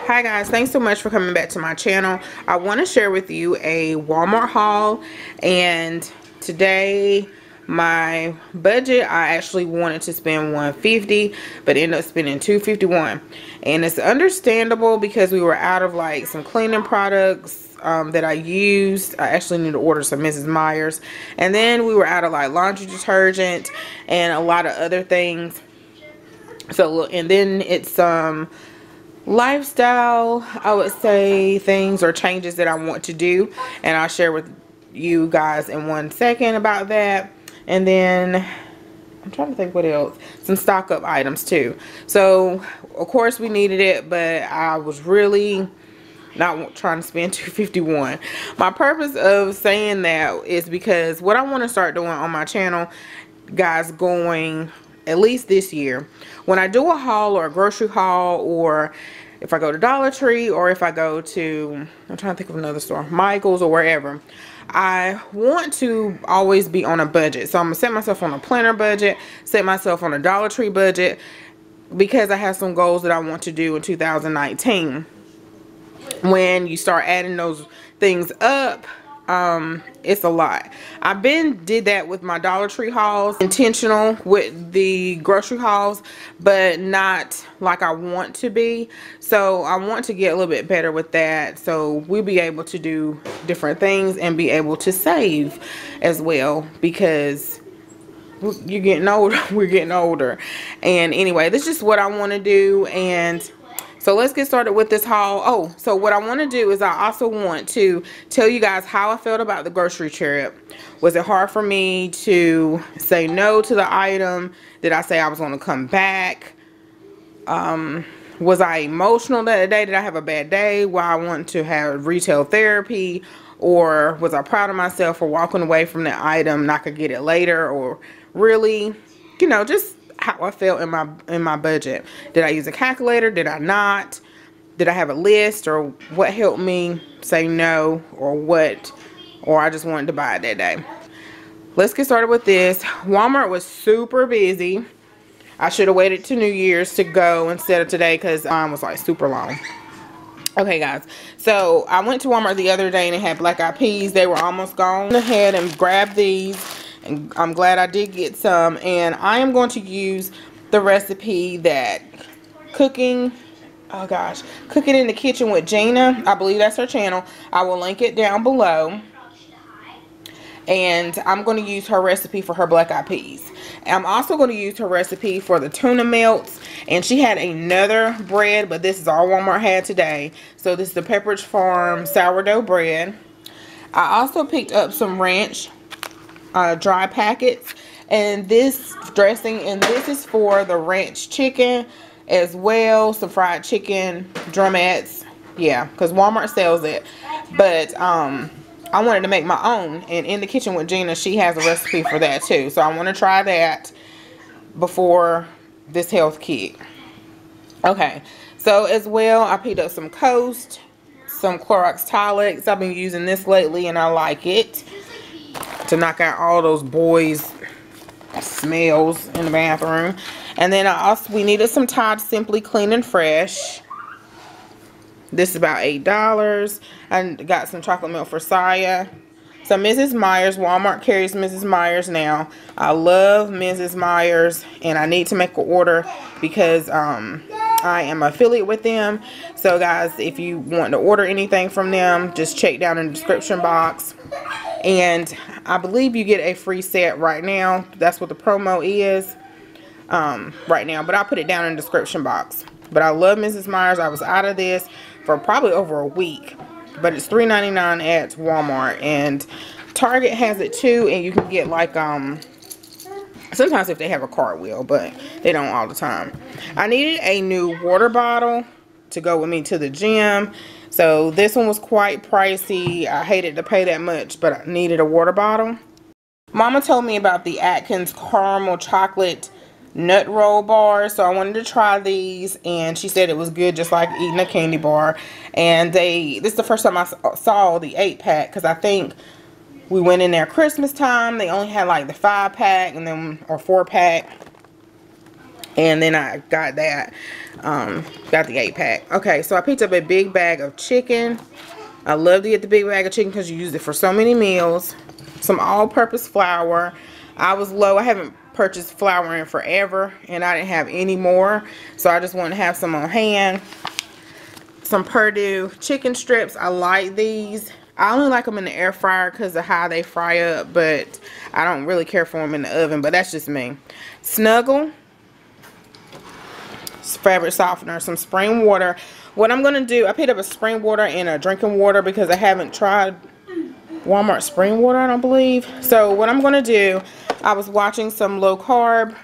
Hi guys, thanks so much for coming back to my channel. I want to share with you a Walmart haul, and today my budget, I actually wanted to spend $150 but ended up spending $251, and it's understandable because we were out of like some cleaning products that I used. I actually need to order some Mrs. Meyer's, and then we were out of like laundry detergent and a lot of other things. So, and then it's lifestyle, I would say, things or changes that I want to do, and I'll share with you guys in 1 second about that. And then I'm trying to think what else, some stock up items too. So of course we needed it, but I was really not trying to spend $251. My purpose of saying that is because what I want to start doing on my channel, guys, going at least this year, when I do a haul or a grocery haul, or if I go to Dollar Tree, or if I go to, I'm trying to think of another store, Michael's or wherever, I want to always be on a budget. So I'm gonna set myself on a planner budget, set myself on a Dollar Tree budget, because I have some goals that I want to do in 2019. When you start adding those things up, it's a lot. I've did that with my Dollar Tree hauls, intentional with the grocery hauls, but not like I want to be. So I want to get a little bit better with that, so we'll be able to do different things and be able to save as well, because you're getting older, we're getting older. And anyway, this is just what I want to do. And so let's get started with this haul. Oh, so what I want to do is I also want to tell you guys how I felt about the grocery trip. Was it hard for me to say no to the item? Did I say I was going to come back? Was I emotional that day? Did I have a bad day while I wanted to have retail therapy? Or was I proud of myself for walking away from the item and I could get it later? Or really, you know, just how I felt in my budget. Did I use a calculator? Did I not? Did I have a list? Or what helped me say no? Or what? Or I just wanted to buy it that day. Let's get started with this. Walmart was super busy. I should have waited to New Year's to go instead of today, because mine was like super long. Okay guys, so I went to Walmart the other day and they had black eyed peas. They were almost gone. I went ahead and grabbed these, and I'm glad I did get some. And I am going to use the recipe that cooking in the kitchen with Gina, I believe that's her channel. I will link it down below. And I'm going to use her recipe for her black eyed peas. I'm also going to use her recipe for the tuna melts. And she had another bread, but this is all Walmart had today. So this is the Pepperidge Farm sourdough bread. I also picked up some ranch dry packets, and this dressing, and this is for the ranch chicken as well. Some fried chicken drumettes, yeah, because Walmart sells it. But I wanted to make my own, and in the kitchen with Gina, she has a recipe for that too. So I want to try that before this health kit. Okay, so as well, I picked up some Coast, some Clorox Tilex. I've been using this lately and I like it to knock out all those boys' smells in the bathroom. And then we needed some Tide Simply Clean and Fresh. This is about $8. I got some chocolate milk for Saya. So Mrs. Meyer's, Walmart carries Mrs. Meyer's now. I love Mrs. Meyer's, and I need to make an order because I am affiliate with them. So guys, if you want to order anything from them, just check down in the description box. And I believe you get a free set right now. That's what the promo is right now. But I'll put it down in the description box. But I love Mrs. Meyer's. I was out of this for probably over a week. But it's $3.99 at Walmart. And Target has it too. And you can get like, sometimes if they have a cartwheel, but they don't all the time. I needed a new water bottle to go with me to the gym. So this one was quite pricey. I hated to pay that much, but I needed a water bottle. Mama told me about the Atkins caramel chocolate nut roll bars, so I wanted to try these, and she said it was good, just like eating a candy bar. And this is the first time I saw the 8-pack, because I think we went in there Christmas time. They only had like the 5-pack and then, or 4-pack. And then I got that, got the 8-pack. Okay, so I picked up a big bag of chicken. I love to get the big bag of chicken because you use it for so many meals. Some all-purpose flour. I was low. I haven't purchased flour in forever, and I didn't have any more, so I just wanted to have some on hand. Some Perdue chicken strips. I like these. I only like them in the air fryer because of how they fry up, but I don't really care for them in the oven, but that's just me. Snuggle fabric softener, some spring water. What I'm gonna do, I picked up a spring water and a drinking water because I haven't tried Walmart spring water, I don't believe. So what I'm gonna do, I was watching some low carb,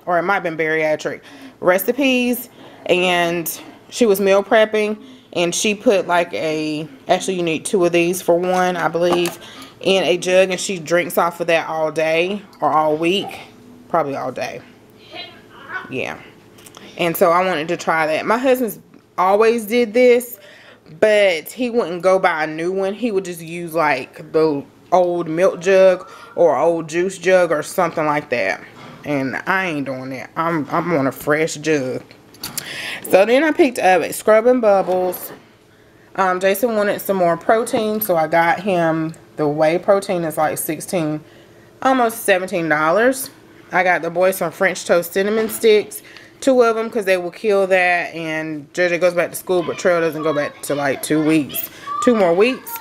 or it might have been bariatric recipes, and she was meal prepping, and she put like actually you need 2 of these for one, I believe, in a jug, and she drinks off of that all day or all week, probably all day. Yeah. And so I wanted to try that. My husband's always did this, but he wouldn't go buy a new one. He would just use like the old milk jug or old juice jug or something like that. And I ain't doing that. I'm on a fresh jug. So then I picked up a Scrub and Bubbles. Jason wanted some more protein, so I got him the whey protein. Is like almost $17. I got the boys some French toast cinnamon sticks. 2 of them because they will kill that, and JJ goes back to school, but Trail doesn't go back to like 2 weeks. 2 more weeks.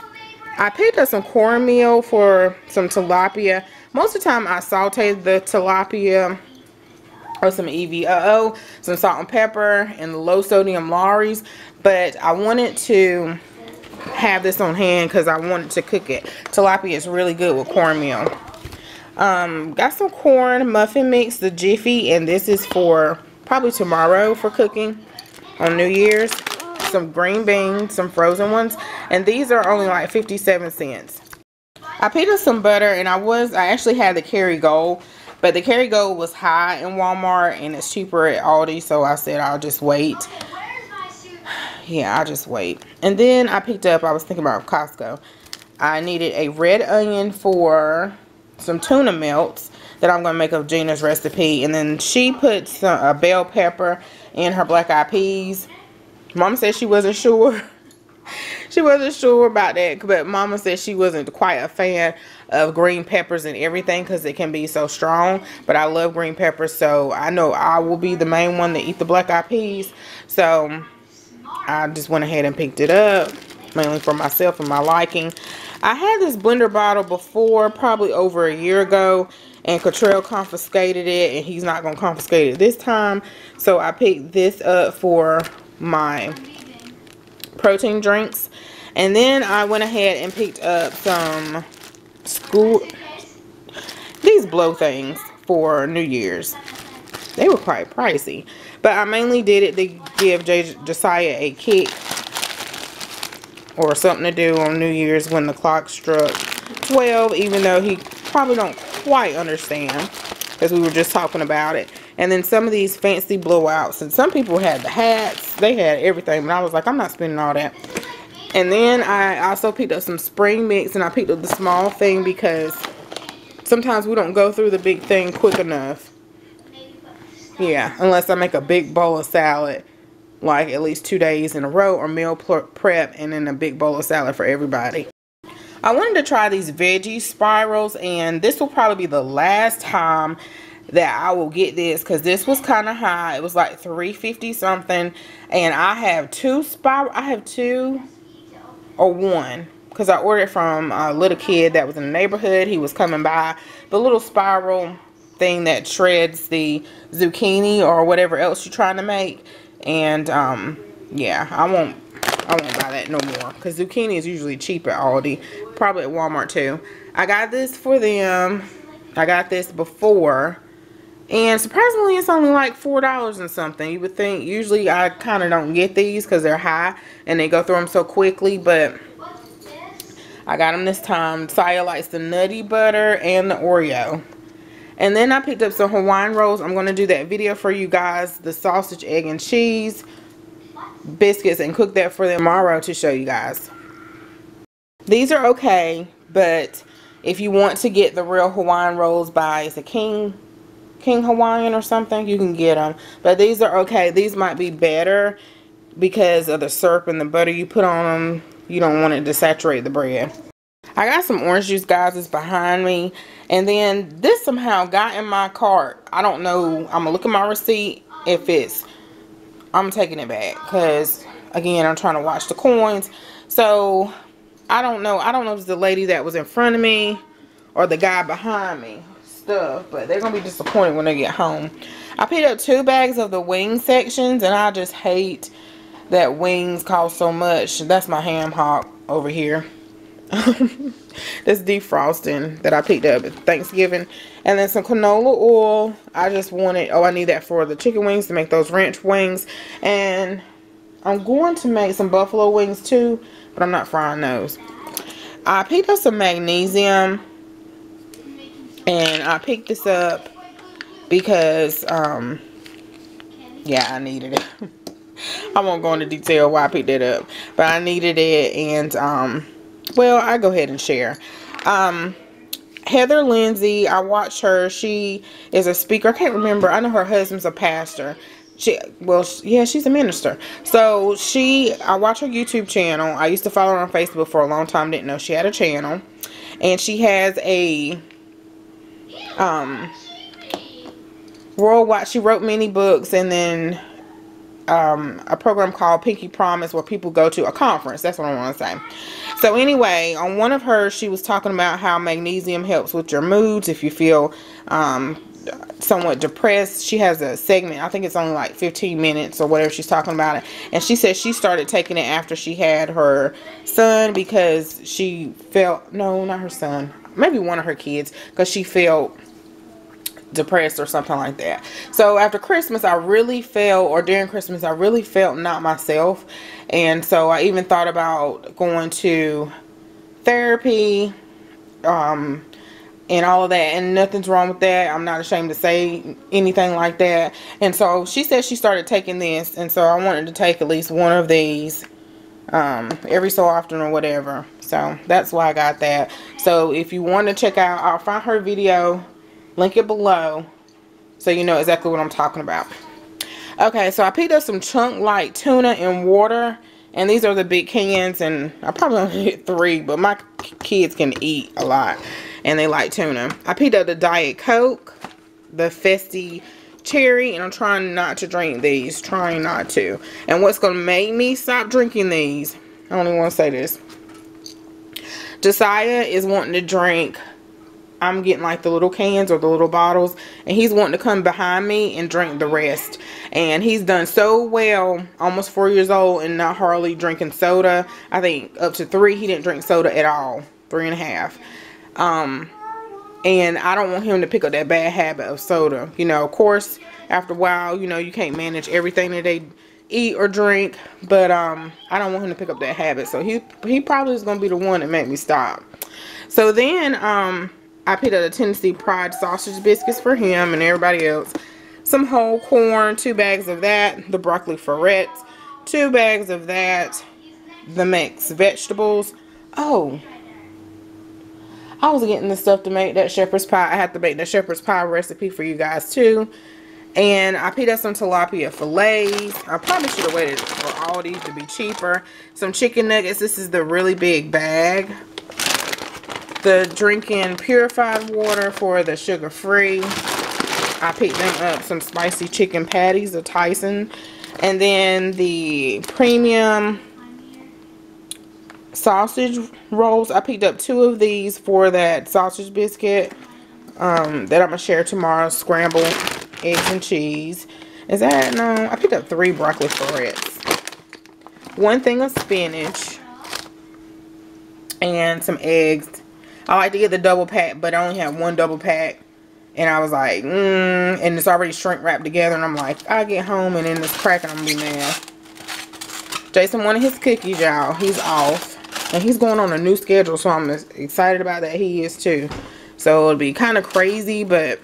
I picked up some cornmeal for some tilapia. Most of the time I saute the tilapia or some EVOO, some salt and pepper, and the low sodium Lawry's, but I wanted to have this on hand because I wanted to cook it. Tilapia is really good with cornmeal. Got some corn muffin mix, the Jiffy, and this is for probably tomorrow for cooking on New Year's. Some green beans, some frozen ones, and these are only like 57 cents. I picked up some butter, and I actually had the Kerrygold, but the Kerrygold was high in Walmart and it's cheaper at Aldi, so I said I'll just wait. Yeah, I'll just wait. And then I picked up, I was thinking about Costco, I needed a red onion for some tuna melts that I'm going to make of Gina's recipe. And then she put a bell pepper in her black eyed peas. Mama said she wasn't sure. She wasn't sure about that, but Mama said she wasn't quite a fan of green peppers and everything because it can be so strong. But I love green peppers, so I know I will be the main one to eat the black eyed peas. So I just went ahead and picked it up, mainly for myself and my liking. I had this blender bottle before, probably over a year ago, and Cottrell confiscated it, and he's not going to confiscate it this time. So I picked this up for my protein drinks. And then I went ahead and picked up some these blow things for New Year's. They were quite pricey, but I mainly did it to give Josiah a kick or something to do on New Year's when the clock struck 12, even though he probably don't quite understand because we were just talking about it. And then some of these fancy blowouts, and some people had the hats, they had everything, but I was like, I'm not spending all that. And then I also picked up some spring mix, and I picked up the small thing because sometimes we don't go through the big thing quick enough. Yeah, unless I make a big bowl of salad, like at least 2 days in a row, or meal prep, and then a big bowl of salad for everybody. I wanted to try these veggie spirals, and this will probably be the last time that I will get this because this was kind of high. It was like $3.50 something, and I have two or one because I ordered from a little kid that was in the neighborhood. He was coming by, the little spiral thing that shreds the zucchini or whatever else you're trying to make. And yeah, I won't buy that no more because zucchini is usually cheap at Aldi, probably at Walmart too. I got this for them. I got this before, and surprisingly it's only like $4 and something. You would think usually I kind of don't get these because they're high and they go through them so quickly, but I got them this time. Saya likes the nutty butter and the Oreo. And then I picked up some Hawaiian rolls. I'm going to do that video for you guys, the sausage, egg, and cheese biscuits, and cook that for them tomorrow to show you guys. These are okay, but if you want to get the real Hawaiian rolls by, it's a King King Hawaiian or something, you can get them. But these are okay. These might be better because of the syrup and the butter you put on them. You don't want it to saturate the bread. I got some orange juice, guys. It's behind me. And then this somehow got in my cart. I don't know. I'm going to look at my receipt. If it's, I'm taking it back. Because, again, I'm trying to watch the coins. So, I don't know. I don't know if it's the lady that was in front of me or the guy behind me. Stuff. But they're going to be disappointed when they get home. I picked up 2 bags of the wing sections. And I just hate that wings cost so much. That's my ham hock over here. This defrosting that I picked up at Thanksgiving. And then some canola oil. I just wanted, I need that for the chicken wings to make those ranch wings. And I'm going to make some buffalo wings too, but I'm not frying those. I picked up some magnesium, and I picked this up because yeah, I needed it. I won't go into detail why I picked it up, but I needed it. And well, I go ahead and share. Heather Lindsay, I watch her. She is a speaker. I can't remember. I know her husband's a pastor. Yeah, she's a minister. So I watch her YouTube channel. I used to follow her on Facebook for a long time. Didn't know she had a channel. And she has a worldwide. She wrote many books, and then a program called Pinky Promise, where people go to a conference. That's what I want to say. So anyway, on one of hers, she was talking about how magnesium helps with your moods if you feel somewhat depressed. She has a segment, I think it's only like 15 minutes or whatever, she's talking about it. And she said she started taking it after she had her son, because she felt, no, not her son, maybe one of her kids, because she felt depressed or something like that. So after Christmas, I really felt, or during Christmas, I really felt not myself. And so I even thought about going to therapy, and all of that, and nothing's wrong with that. I'm not ashamed to say anything like that. And so she said she started taking this, and so I wanted to take at least one of these every so often or whatever. So that's why I got that. So if you want to check out, I'll find her video, link it below, so you know exactly what I'm talking about. Okay, so I picked up some chunk light tuna in water, and these are the big cans, and I probably only hit 3, but my kids can eat a lot, and they like tuna. I picked up the Diet Coke, the Festy Cherry, and I'm trying not to drink these, trying not to. And what's going to make me stop drinking these, I don't even want to say this, Josiah is wanting to drink, I'm getting like the little cans or the little bottles, and he's wanting to come behind me and drink the rest. And he's done so well, almost 4 years old, and not hardly drinking soda. I think up to 3 he didn't drink soda at all, 3.5. And I don't want him to pick up that bad habit of soda. You know, of course, after a while, you know, you can't manage everything that they eat or drink, but I don't want him to pick up that habit. So he probably is going to be the one that make me stop. So then I picked up the Tennessee Pride sausage biscuits for him and everybody else. Some whole corn, 2 bags of that. The broccoli florets, 2 bags of that. The mixed vegetables. Oh, I was getting the stuff to make that shepherd's pie. I have to make the shepherd's pie recipe for you guys too. And I picked up some tilapia fillets. I probably should have waited for all these to be cheaper. Some chicken nuggets. This is the really big bag. The drinking purified water for the sugar-free. I picked them up. Some spicy chicken patties of Tyson. And then the premium sausage rolls. I picked up 2 of these for that sausage biscuit that I'm going to share tomorrow. Scrambled eggs and cheese. Is that? No. I picked up 3 broccoli florets. 1 thing of spinach. And some eggs. I like to get the double pack, but I only have 1 double pack. And I was like, and it's already shrink wrapped together. And I'm like, I get home and then it's cracking. I'm going to be mad. Jason wanted his cookies, y'all. He's off. And he's going on a new schedule, so I'm excited about that. He is too. So it'll be kind of crazy, but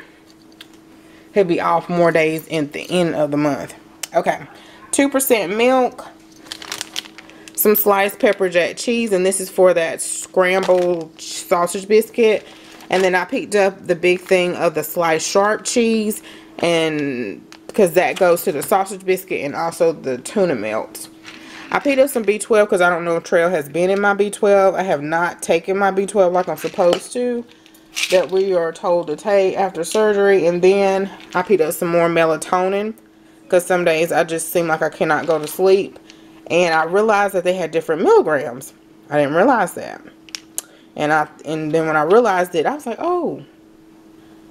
he'll be off more days at the end of the month. Okay. 2% milk. Some sliced pepper jack cheese. And this is for that scrambled sausage biscuit. And then I picked up the big thing of the sliced sharp cheese, and because that goes to the sausage biscuit and also the tuna melt. I picked up some B12 because I don't know if Trail has been in my B12. I have not taken my B12 like I'm supposed to, that we are told to take after surgery. And then I picked up some more melatonin because some days I just seem like I cannot go to sleep. And I realized that they had different milligrams. I didn't realize that. And then when I realized it, I was like, oh,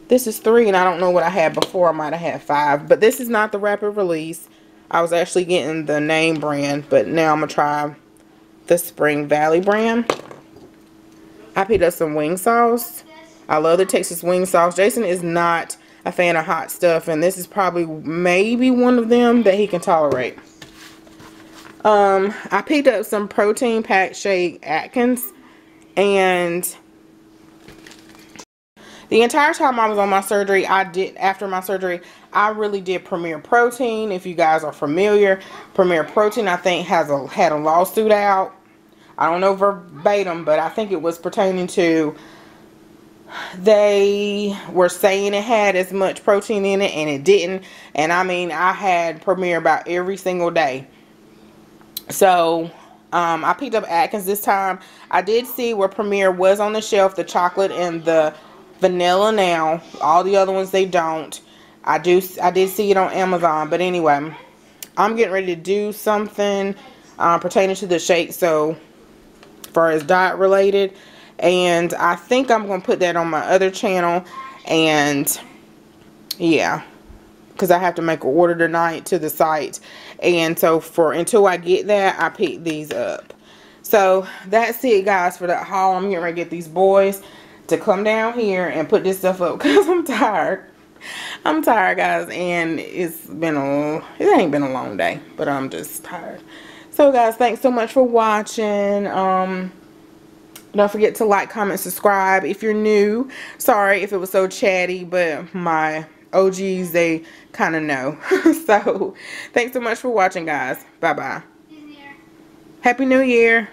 this is 3, and I don't know what I had before. I might have had 5. But this is not the rapid release. I was actually getting the name brand, but now I'm going to try the Spring Valley brand. I picked up some wing sauce. I love the Texas wing sauce. Jason is not a fan of hot stuff, and this is probably maybe one of them that he can tolerate. I picked up some protein packed shake Atkins, and the entire time I was on my surgery, after my surgery, I really did Premier Protein. If you guys are familiar, Premier Protein, I think, had a lawsuit out. I don't know verbatim, but I think it was pertaining to, they were saying it had as much protein in it, and it didn't. And I mean, I had Premier about every single day. So I picked up Atkins this time. I did see where Premier was on the shelf, the chocolate and the vanilla now. All the other ones, they don't. I did see it on Amazon. But anyway, I'm getting ready to do something pertaining to the shake, so far as diet related, and I think I'm going to put that on my other channel. And yeah, because I have to make an order tonight to the site, and so until I get that, I pick these up. So that's it, guys, for that haul. I'm getting ready to get these boys to come down here and put this stuff up because I'm tired. I'm tired, guys, and it ain't been a long day, but I'm just tired. So guys, thanks so much for watching. Don't forget to like, comment, subscribe if you're new. Sorry if it was so chatty, but my OGs, they kind of know. So thanks so much for watching, guys. Bye bye. Happy New Year.